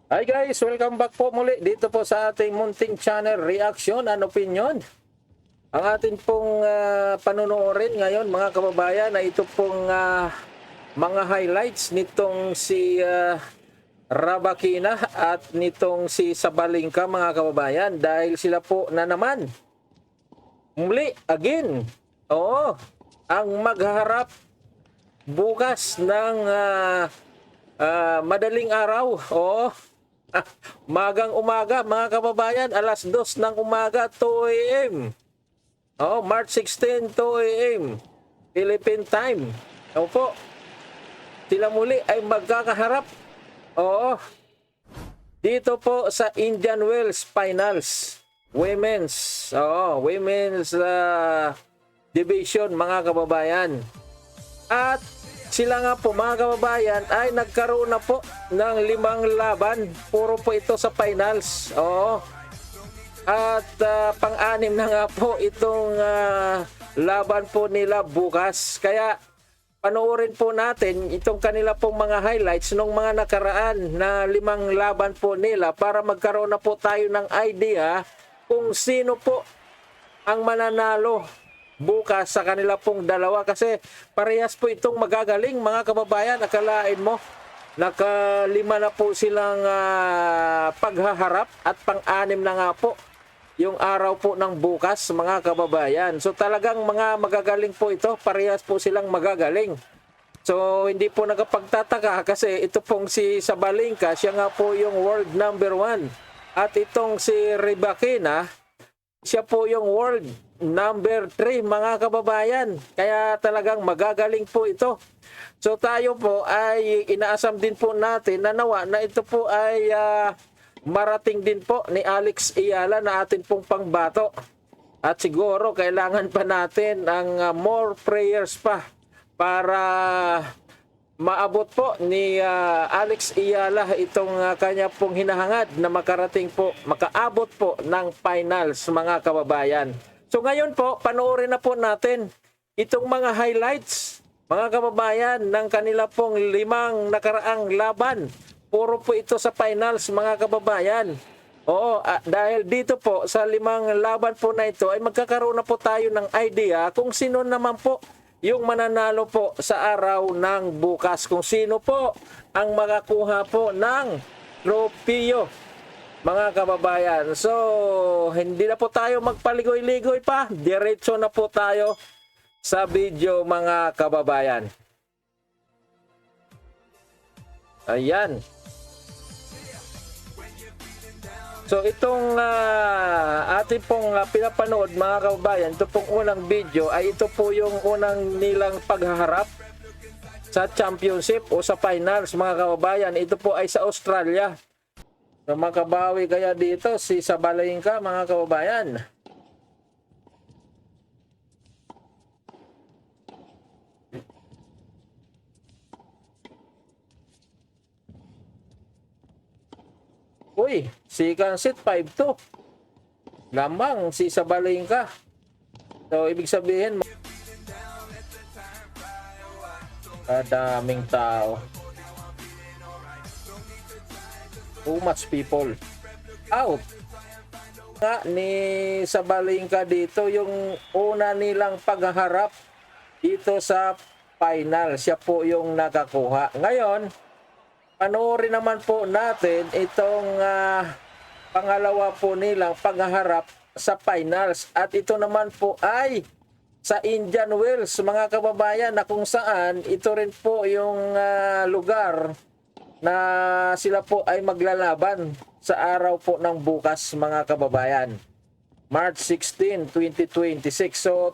Hi guys, welcome back po muli dito po sa ating munting channel Reaction and Opinion. Ang atin pong panunuorin ngayon mga kababayan na ito pong mga highlights nitong si Rabakina at nitong si Sabalingka mga kababayan dahil sila po na naman muli again. Oo, ang maghaharap bukas ng madaling araw. Oo. Magang umaga mga kababayan, alas 2 ng umaga, 2 a.m. Oh, March 16, 2 a.m. Philippine time. Opo. Sila muli ay magkakaharap. Oo. Dito po sa Indian Wells Finals. Women's. Oo, women's division mga kababayan. At sila nga po mga kababayan ay nagkaroon na po ng 5 laban. Puro po ito sa finals. Oo. At pang-anim na nga po itong laban po nila bukas. Kaya panoorin po natin itong kanila pong mga highlights nung mga nakaraan na 5 laban po nila para magkaroon na po tayo ng idea kung sino po ang mananalo bukas sa kanila pong dalawa kasi parehas po itong magagaling mga kababayan. Akalain mo nakalima na po silang paghaharap at pang-anim na nga po yung araw po ng bukas mga kababayan. So talagang mga magagaling po ito, parehas po silang magagaling. So hindi po nakapagtataka kasi ito pong si Sabalingka, siya nga po yung world number 1 at itong si Rybakina, siya po yung world number 3 mga kababayan. Kaya talagang magagaling po ito. So tayo po ay inaasam din po natin na nawa na ito po ay marating din po ni Alex Ayala na atin pong pangbato. At siguro kailangan pa natin ang more prayers pa para maabot po ni Alex Ayala itong kanya pong hinahangad na makaabot po ng finals mga kababayan. So ngayon po, panoorin na po natin itong mga highlights mga kababayan ng kanila pong 5 nakaraang laban. Puro po ito sa finals mga kababayan. Oo, dahil dito po sa 5 laban po na ito ay magkakaroon na po tayo ng idea kung sino naman po yung mananalo po sa araw ng bukas. Kung sino po ang makakuha po ng tropeo mga kababayan. So, hindi na po tayo magpaligoy-ligoy pa. Diretso na po tayo sa video mga kababayan. Ayan. So itong ating pong pinapanood mga kababayan, ito pong unang video ay ito po yung unang nilang paghaharap sa championship o sa finals mga kababayan. Ito po ay sa Australia. So makabawi kaya dito si Sabalingka mga kababayan. Uy, si Kansit 5-2. Lamang si Sabalingka. So ibig sabihin kadaming tao. Too much people. Out. Nga ni Sabalingka dito yung una nilang paghaharap dito sa final. Siya po yung nakakuha. Ngayon, panoorin naman po natin itong pangalawa po nilang paghaharap sa finals. At ito naman po ay sa Indian Wells mga kababayan na kung saan ito rin po yung lugar na sila po ay maglalaban sa araw po ng bukas mga kababayan. March 16, 2026. So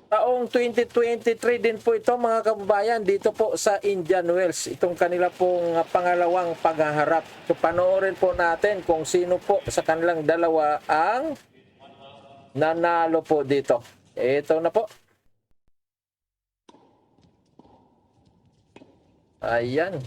taong 2023 din po ito mga kababayan dito po sa Indian Wells. Itong kanila pong pangalawang paghaharap. So panoorin po natin kung sino po sa kanilang dalawa ang nanalo po dito. Ito na po. Ayan.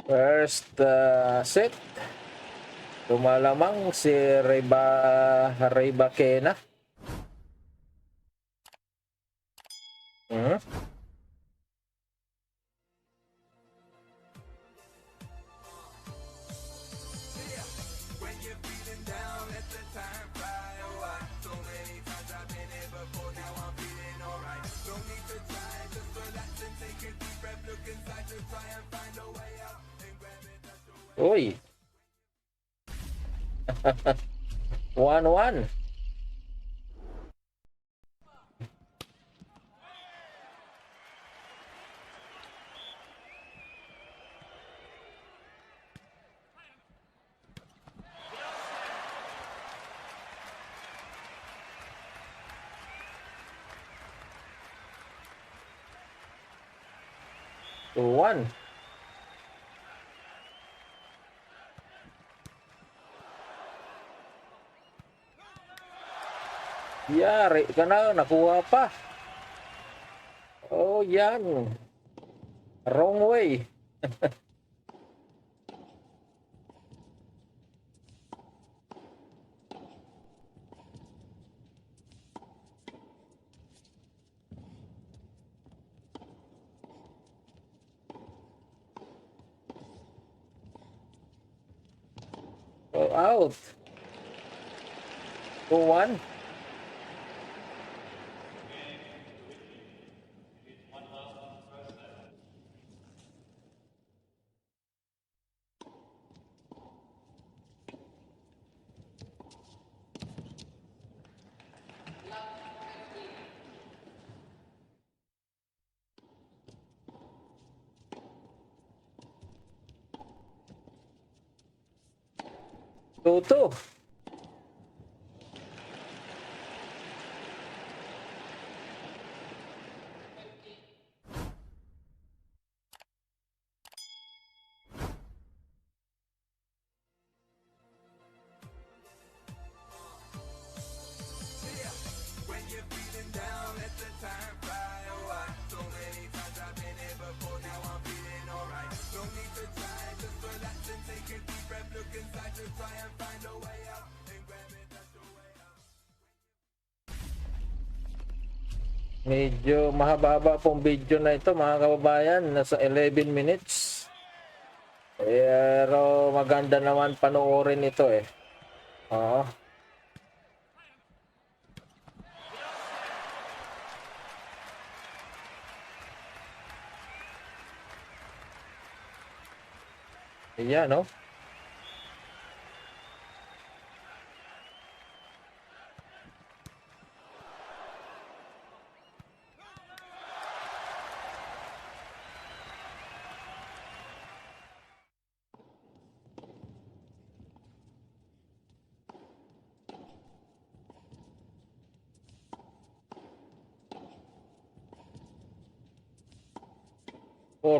First set. Lumalamang si Reba Kena. Hmm? Uy. 1-1. To 1. Yari ka na, nakuha pa. Oh, yan. Wrong way. Oh, out. 2-1. Two. Medyo mahaba-haba pong video na ito mga kababayan. Nasa 11 minutes. Pero maganda naman panoorin ito eh. Oo. Ayan, no?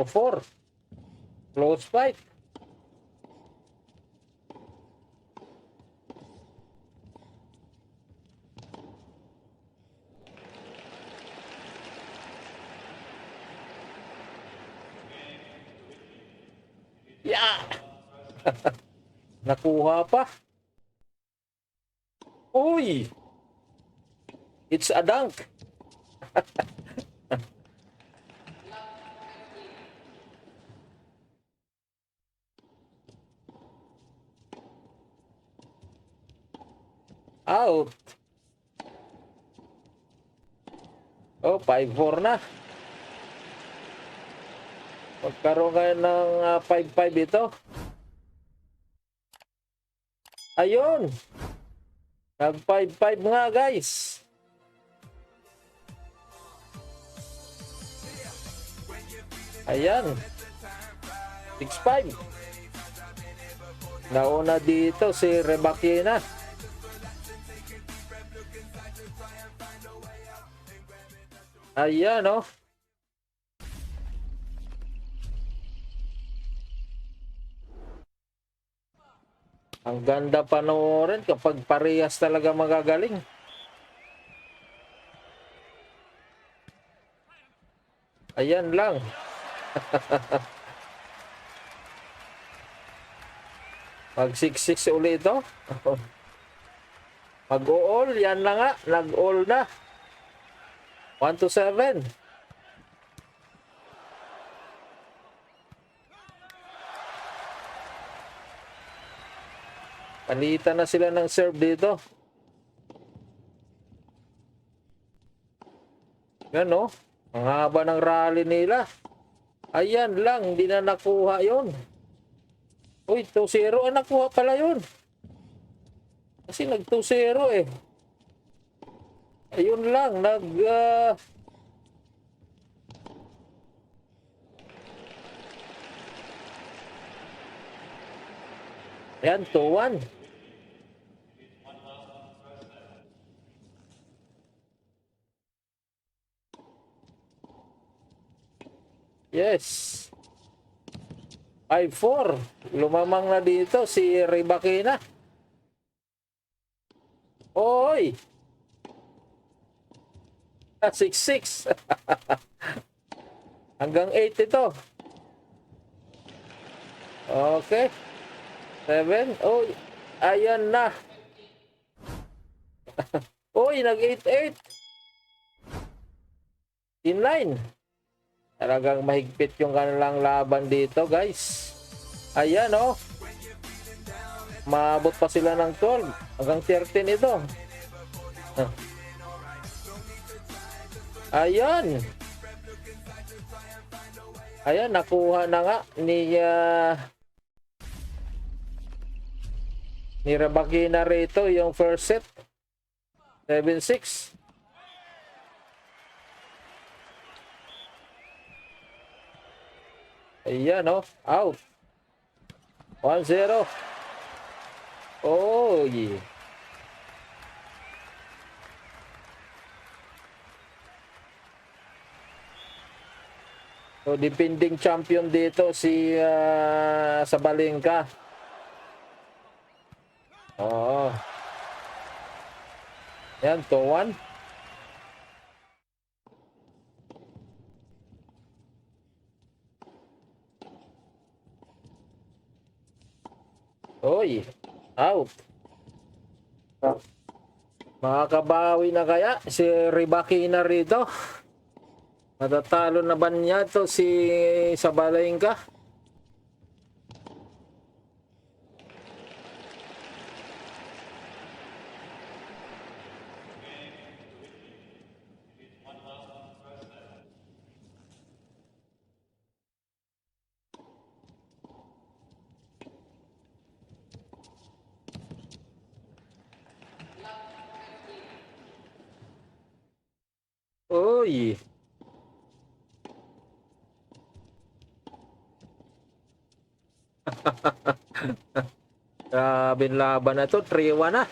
Four. Close fight. Yeah! Nakuha pa. Uy! It's a dunk. Out. Oh, 5-4 na. Magkaroon kayo ng 5-5 ito. Ayun. Nag 5-5 nga guys. Ayan. 6-5. Nauna dito si Rebakina. Ayan, oh. Ang ganda panoorin kapag parehas talaga magagaling. Ayan lang. Mag 6-6 ulit ito. Mag-all. Yan na nga. Nag-all na. 1-7. Palitan na sila ng serve dito. Yan o. Ang haba ng rally nila. Ayan lang. Hindi na nakuha yun. Uy, 2-0. Nakuha pala yun. Kasi nag 2-0 eh. Ayun lang. Ayan, 2-1. Yes. 5-4. Lumamang na dito si Rybakina. Oy! 6-6. Hanggang 8 ito. Okay. 7. Oy, ayan na. Oy, nag 8-8. Inline. Talagang mahigpit yung kanilang laban dito, guys. Ayan, oh. Maabot pa sila ng 12. Hanggang 13 ito. Ayan. Ayan, nakuha na nga ni Rybakina rito yung first set. 7-6. Ayan, oh. Out. 1-0. Oh, yeah. So, defending champion dito si Sabalenka. Oo. Yan, 2-1. Oy, out. Makakabawi na kaya si Rybakina rito? Matatalo na ba niya to si Sabalenka? Uy. Grabe laban na to. 3-1 na.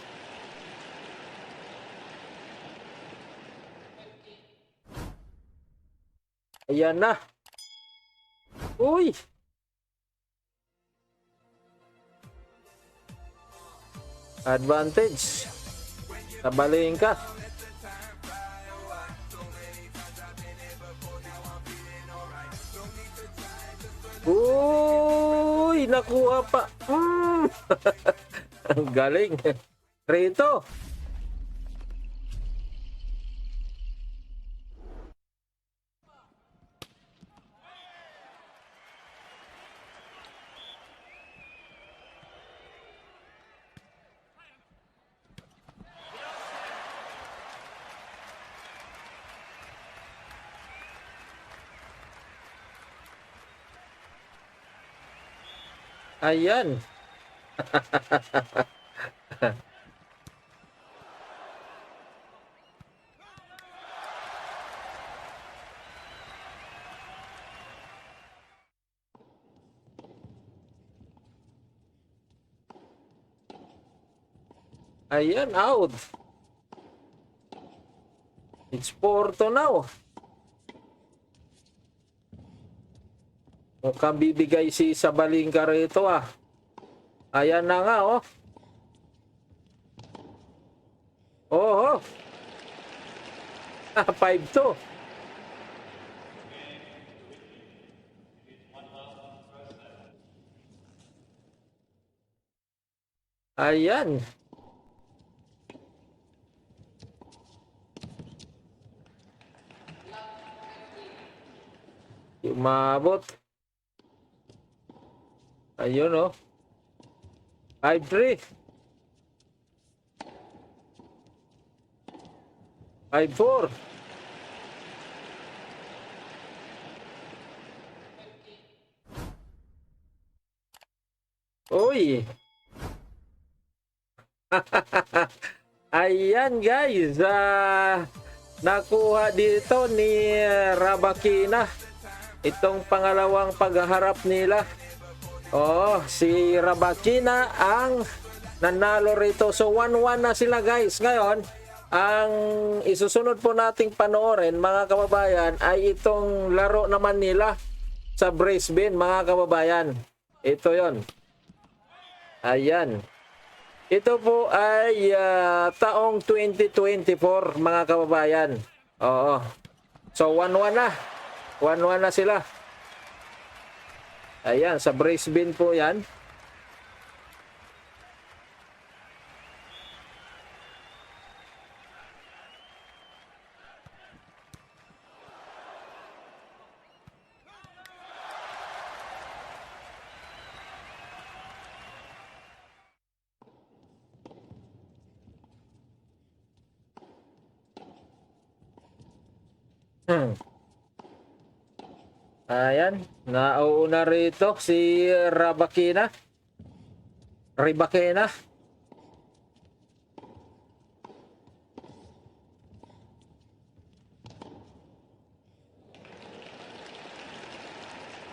Ayan na. Uy. Advantage. Sabalenka. Uy, nakuha pa. Ang galing. Rito. Ayan. Ayan, out. It's 4-2 now. Mukhang bibigay si Sabalenka rito ah. Ayan na nga oh. Oh. 5-2. Ayan. Umabot. Ayun oh. 5-3. 5-4. Uy. Ayan guys. Nakuha dito ni Rabakina. Itong pangalawang pagharap nila. Oh, si Rabakina ang nanalo rito. So 1-1 na sila guys. Ngayon, ang isusunod po nating panoorin mga kababayan ay itong laro naman nila sa Brisbane mga kababayan. Ito yon. Ayan. Ito po ay taong 2024 mga kababayan. Oo. So 1-1 na. 1-1 na sila. Ayan, sa Brisbane po yan. Ayan, nauuna rito si Rabakina. Ribakina.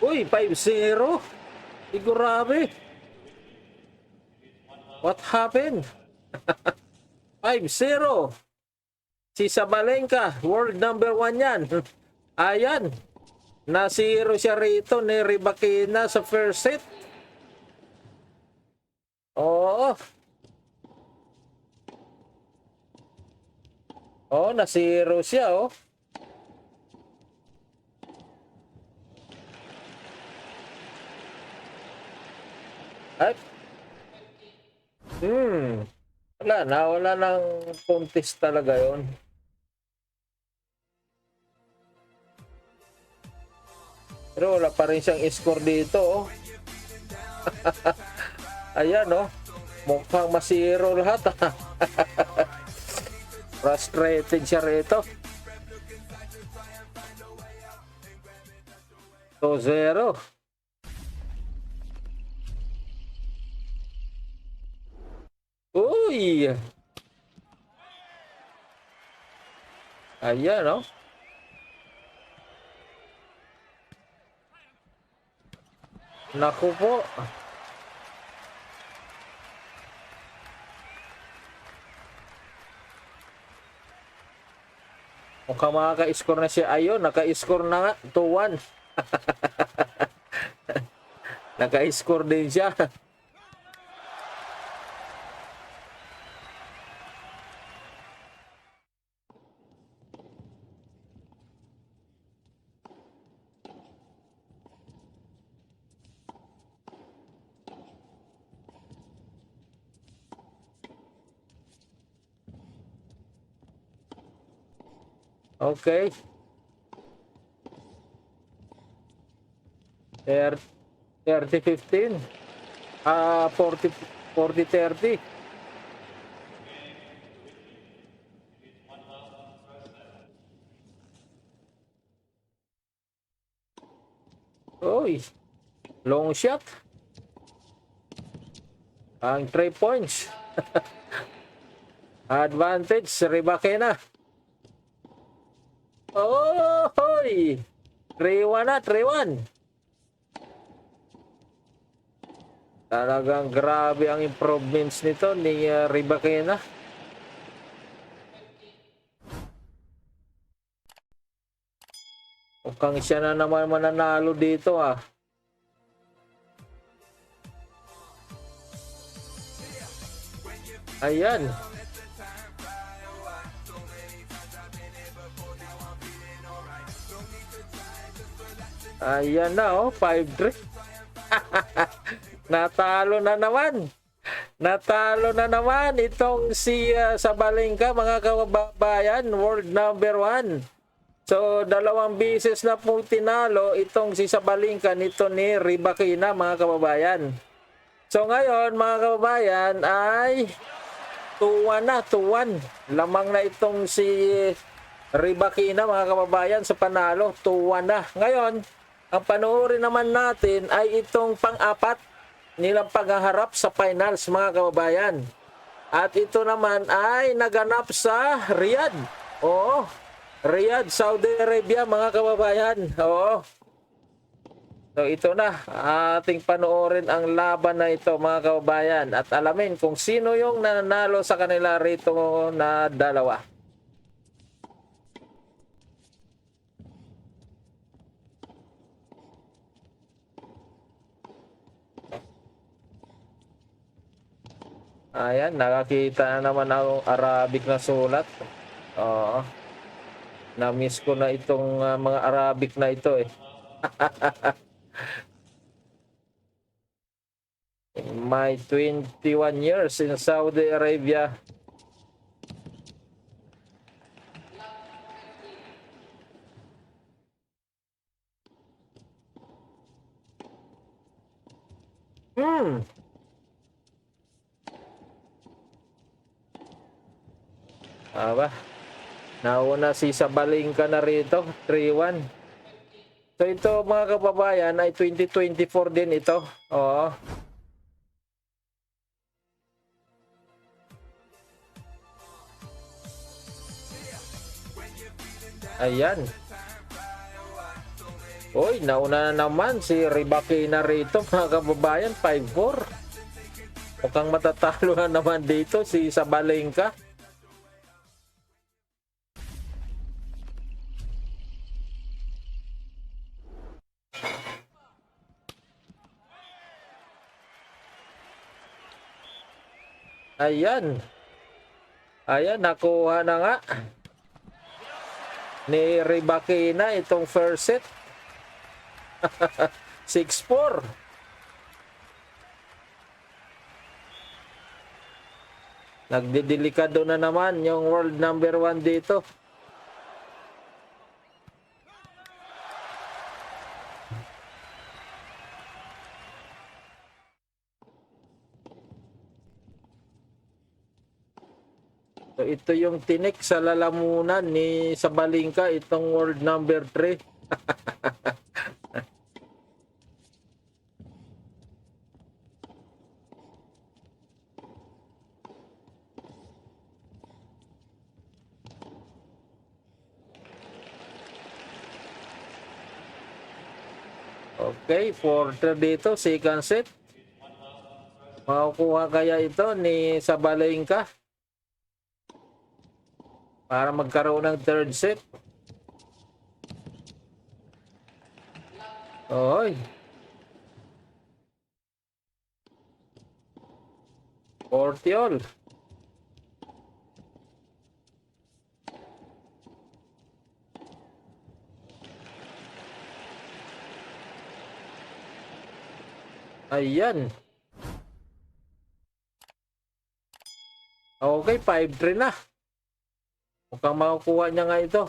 Uy, 5-0. Grabe. What happened? 5-0. Si Sabalenka, world number 1 yan. Ayan. Nasiro siya rito ni Rybakina sa first set. Oo. Oh, nasiro siya, oh. Ay. Wala nang contest talaga yon. Pero wala pa rin siyang score dito, oh. Ayan, oh. Mukhang masiro lahat, ah. Frustrated siya rito. 2-0. Uy! Ayan, oh. Naku po. Mukhang makaka-score na siya. Ayun, naka-score na nga. 2-1. Naka-score din siya. Okay. 30-15. 40-30. Oy. Long shot. Ang 3 points. Advantage, Rybakina. Oh, hoy! 3-1 na, 3-1. Talagang grabe ang improvements nito ni Rybakina. Mukhang siya na naman mananalo dito, ah. Ayan. Ayan na, oh, 5-3. Natalo na naman. Natalo na naman itong si Sabalenka, mga kababayan, world number 1. So, 2 beses na po tinalo itong si Sabalenka nito ni Rybakina, mga kababayan. So, ngayon, mga kababayan, ay 2-1 na, 2-1. Lamang na itong si Rybakina, mga kababayan, sa panalo. 2-1 na. Ngayon, ang panoorin naman natin ay itong pang-apat nilang paghaharap sa finals, mga kababayan. At ito naman ay naganap sa Riyadh. Oo, Riyadh, Saudi Arabia, mga kababayan. Oo. So ito na, ating panoorin ang laban na ito, mga kababayan. At alamin kung sino yung nanalo sa kanila rito na dalawa. Ayan, nakakita na naman ang Arabic na sulat. Oo. Na-miss ko na itong mga Arabic na ito eh. In my 21 years in Saudi Arabia. Aba, nauna si Sabalenka na rito, 3-1. So ito, mga kababayan, ay 2024 din ito. Oo. Ayan. Uy, nauna na naman si Rybakina rito, mga kababayan, 5-4. Mukhang matatalo na naman dito si Sabalenka. Ayan. Ayan, nakuha na nga ni Rybakina itong first set. 6-4. Nagdidelikado na naman yung world number 1 dito. So ito yung tinik sa lalamunan ni Sabalenka, itong world number 3. Okay, 4-3 dito, second set. Makukuha kaya ito ni Sabalenka para magkaroon ng third set? Oy. 40 all. Ayan. Okay, 5-3 na. Mukhang makukuha niya nga ito.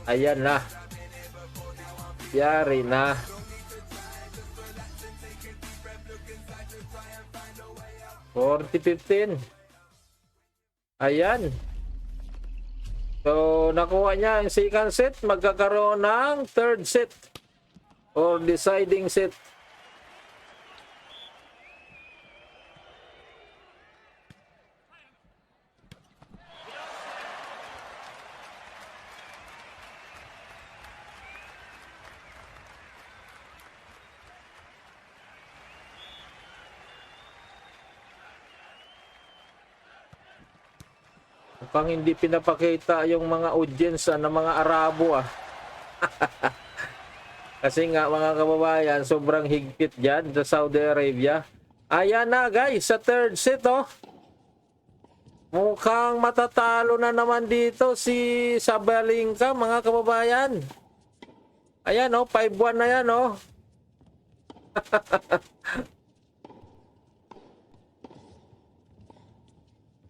Ayan na. Yari na. $40-15. Ayan. So, nakuha niya ang second set. Magkakaroon ng third set or deciding set. Mukhang hindi pinapakita yung mga audience ng mga Arabo ah. Kasi nga mga kababayan, sobrang higpit dyan sa Saudi Arabia. Ayan na guys, sa third set oh. Mukhang matatalo na naman dito si Sabalenka, mga kababayan. Ayan oh, 5-1 na yan oh.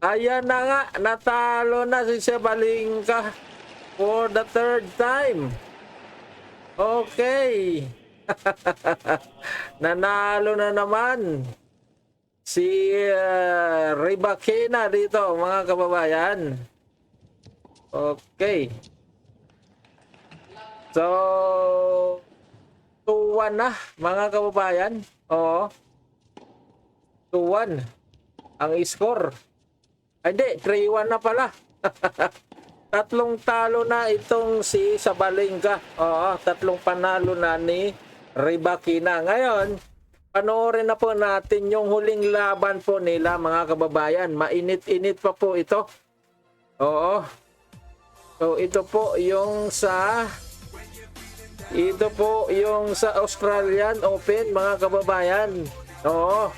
Ayan na nga, natalo na si Sabalenka for the third time. Okay. Nanalo na naman si Rybakina dito, mga kababayan. Okay. So, 2-1 na, mga kababayan. Oo. 2-1 ang score. Ay, hindi, 3-1 na pala. Tatlong talo na itong si Sabalenka. Oo, tatlong panalo na ni Rybakina. Ngayon, panoorin na po natin yung huling laban po nila, mga kababayan. Mainit-init pa po ito. Oo. So, ito po yung sa Australian Open, mga kababayan. Oo.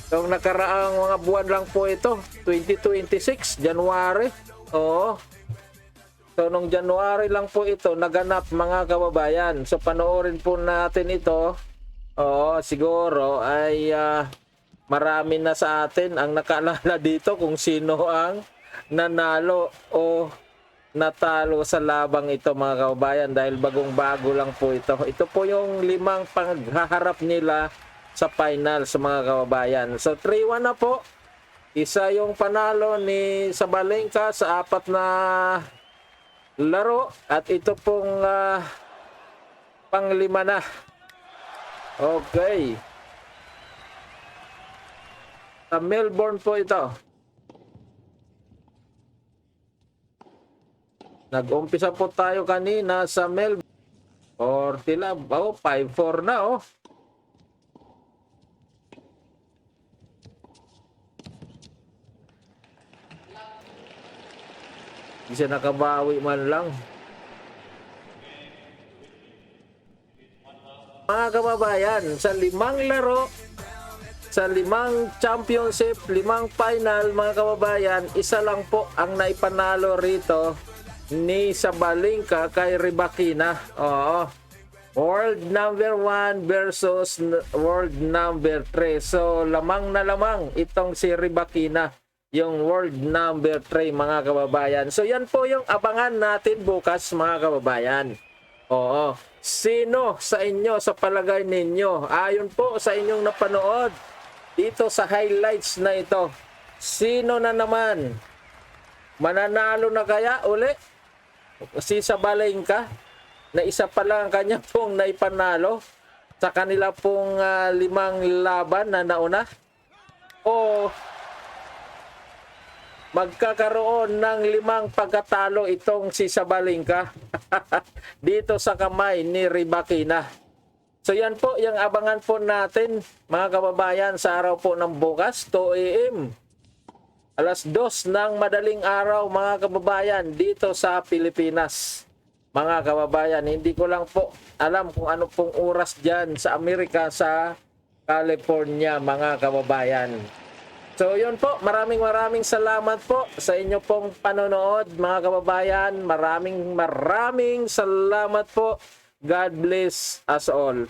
So, nakaraang mga buwan lang po ito, 2026, January. Oo. So, nung January lang po ito, naganap, mga kababayan. So, panoorin po natin ito. Oo, siguro ay marami na sa atin ang nakaalala dito kung sino ang nanalo o natalo sa labang ito, mga kababayan, dahil bagong-bago lang po ito. Ito po yung 5 paghaharap nila sa final sa mga kababayan. So 3-1 na po. Isa yung panalo ni Sabalenka sa 4 na laro at ito pong pang-5 na. Okay. Sa Melbourne po ito. Nag-umpisa po tayo kanina sa Melbourne. 40 lab. Oh, 5-4 na oh. Hindi siya nakabawi man lang. Mga kababayan, sa 5 laro, sa 5 championship, 5 final, mga kababayan, isa lang po ang naipanalo rito ni Sabalenka kay Rybakina. Oo. World number 1 versus world number 3. So, lamang na lamang itong si Rybakina, yung world number 3, mga kababayan. So, yan po yung abangan natin bukas, mga kababayan. Oo. Sino sa inyo, sa palagay ninyo, ayon po sa inyong napanood dito sa highlights na ito, sino na naman mananalo na kaya uli? Si Sabalenka, na isa pa lang kanya pong naipanalo sa kanila pong 5 laban na nauna? O magkakaroon ng 5 pagkatalo itong si Sabalenka dito sa kamay ni Rybakina? So yan po, yung abangan po natin, mga kababayan, sa araw po ng bukas, 2 AM. Alas 2 ng madaling araw, mga kababayan, dito sa Pilipinas. Mga kababayan, hindi ko lang po alam kung ano pong oras dyan sa Amerika, sa California, mga kababayan. So yun po, maraming salamat po sa inyo pong panonood, mga kababayan. Maraming salamat po. God bless us all.